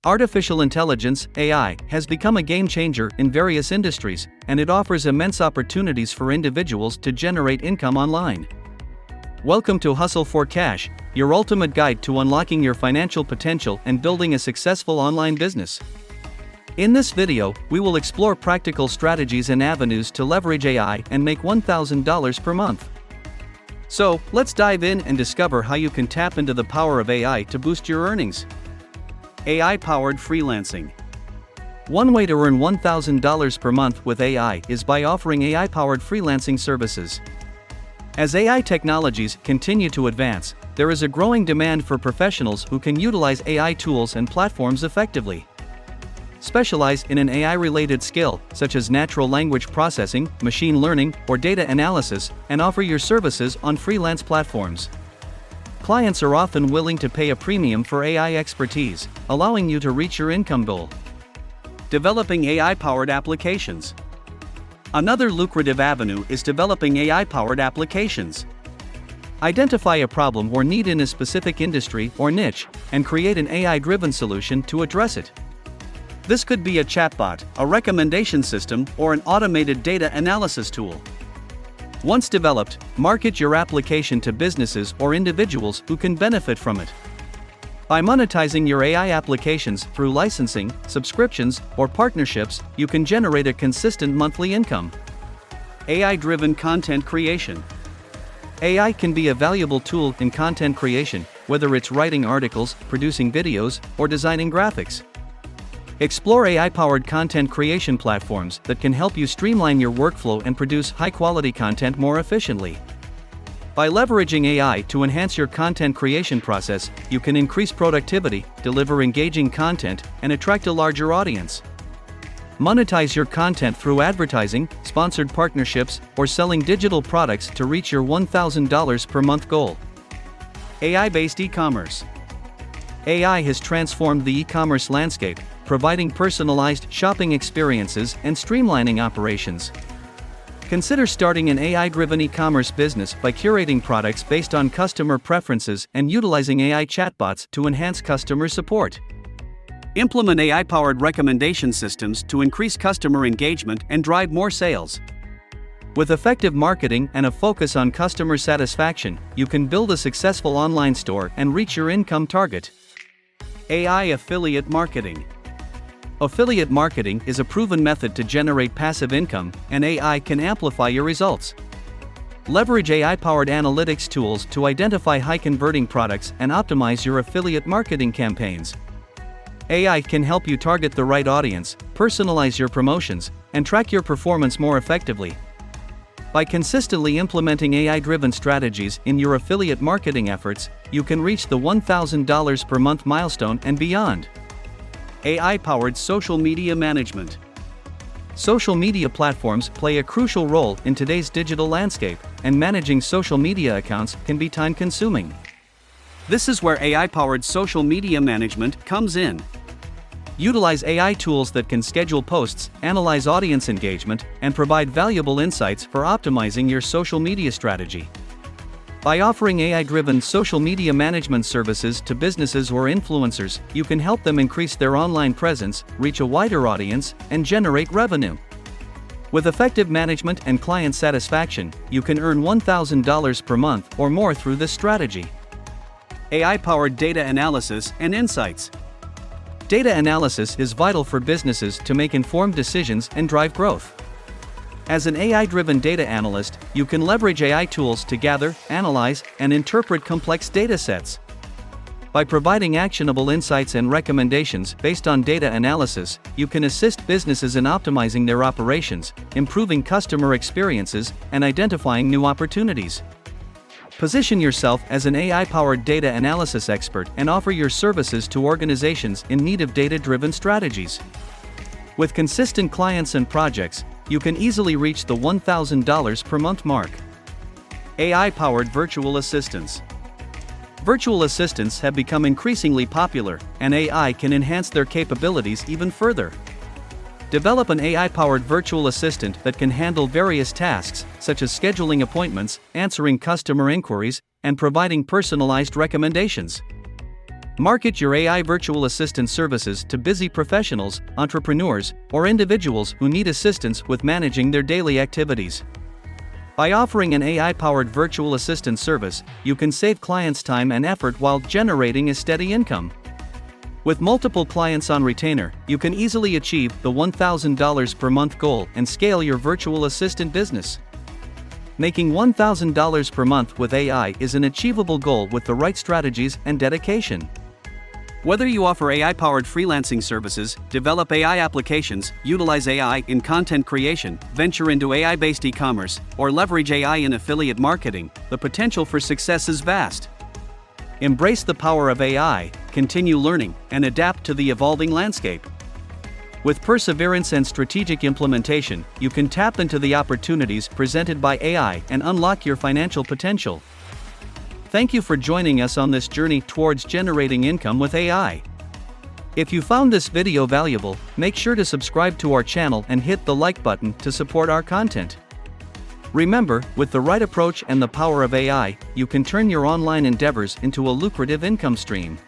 Artificial intelligence, AI, has become a game changer in various industries, and it offers immense opportunities for individuals to generate income online. Welcome to Hustle for Cash, your ultimate guide to unlocking your financial potential and building a successful online business. In this video, we will explore practical strategies and avenues to leverage AI and make $1,000 per month. So, let's dive in and discover how you can tap into the power of AI to boost your earnings. AI-powered freelancing. One way to earn $1,000 per month with AI is by offering AI-powered freelancing services. As AI technologies continue to advance, there is a growing demand for professionals who can utilize AI tools and platforms effectively. Specialize in an AI-related skill, such as natural language processing, machine learning, or data analysis, and offer your services on freelance platforms. Clients are often willing to pay a premium for AI expertise, allowing you to reach your income goal. Developing AI-powered applications. Another lucrative avenue is developing AI-powered applications. Identify a problem or need in a specific industry or niche, and create an AI-driven solution to address it. This could be a chatbot, a recommendation system, or an automated data analysis tool. Once developed, market your application to businesses or individuals who can benefit from it. By monetizing your AI applications through licensing, subscriptions, or partnerships, you can generate a consistent monthly income. AI-driven content creation. AI can be a valuable tool in content creation, whether it's writing articles, producing videos, or designing graphics. Explore AI-powered content creation platforms that can help you streamline your workflow and produce high-quality content more efficiently. By leveraging AI to enhance your content creation process, you can increase productivity, deliver engaging content, and attract a larger audience. Monetize your content through advertising, sponsored partnerships, or selling digital products to reach your $1,000 per month goal. AI-based e-commerce. AI has transformed the e-commerce landscape, providing personalized shopping experiences and streamlining operations. Consider starting an AI-driven e-commerce business by curating products based on customer preferences and utilizing AI chatbots to enhance customer support. Implement AI-powered recommendation systems to increase customer engagement and drive more sales. With effective marketing and a focus on customer satisfaction, you can build a successful online store and reach your income target. AI affiliate marketing. Affiliate marketing is a proven method to generate passive income, and AI can amplify your results. Leverage AI-powered analytics tools to identify high-converting products and optimize your affiliate marketing campaigns. AI can help you target the right audience, personalize your promotions, and track your performance more effectively. By consistently implementing AI-driven strategies in your affiliate marketing efforts, you can reach the $1,000 per month milestone and beyond. AI-powered social media management. Social media platforms play a crucial role in today's digital landscape, and managing social media accounts can be time-consuming. This is where AI-powered social media management comes in. Utilize AI tools that can schedule posts, analyze audience engagement, and provide valuable insights for optimizing your social media strategy. By offering AI-driven social media management services to businesses or influencers, you can help them increase their online presence, reach a wider audience, and generate revenue. With effective management and client satisfaction, you can earn $1,000 per month or more through this strategy. AI-powered data analysis and insights. Data analysis is vital for businesses to make informed decisions and drive growth. As an AI-driven data analyst, you can leverage AI tools to gather, analyze, and interpret complex data sets. By providing actionable insights and recommendations based on data analysis, you can assist businesses in optimizing their operations, improving customer experiences, and identifying new opportunities. Position yourself as an AI-powered data analysis expert and offer your services to organizations in need of data-driven strategies. With consistent clients and projects, you can easily reach the $1,000 per month mark. AI-powered virtual assistants. Virtual assistants have become increasingly popular, and AI can enhance their capabilities even further. Develop an AI-powered virtual assistant that can handle various tasks, such as scheduling appointments, answering customer inquiries, and providing personalized recommendations. Market your AI virtual assistant services to busy professionals, entrepreneurs, or individuals who need assistance with managing their daily activities. By offering an AI-powered virtual assistant service, you can save clients time and effort while generating a steady income. With multiple clients on retainer, you can easily achieve the $1,000 per month goal and scale your virtual assistant business. Making $1,000 per month with AI is an achievable goal with the right strategies and dedication. Whether you offer AI-powered freelancing services, develop AI applications, utilize AI in content creation, venture into AI-based e-commerce, or leverage AI in affiliate marketing, the potential for success is vast. Embrace the power of AI, continue learning, and adapt to the evolving landscape. With perseverance and strategic implementation, you can tap into the opportunities presented by AI and unlock your financial potential. Thank you for joining us on this journey towards generating income with AI. If you found this video valuable, make sure to subscribe to our channel and hit the like button to support our content. Remember, with the right approach and the power of AI, you can turn your online endeavors into a lucrative income stream.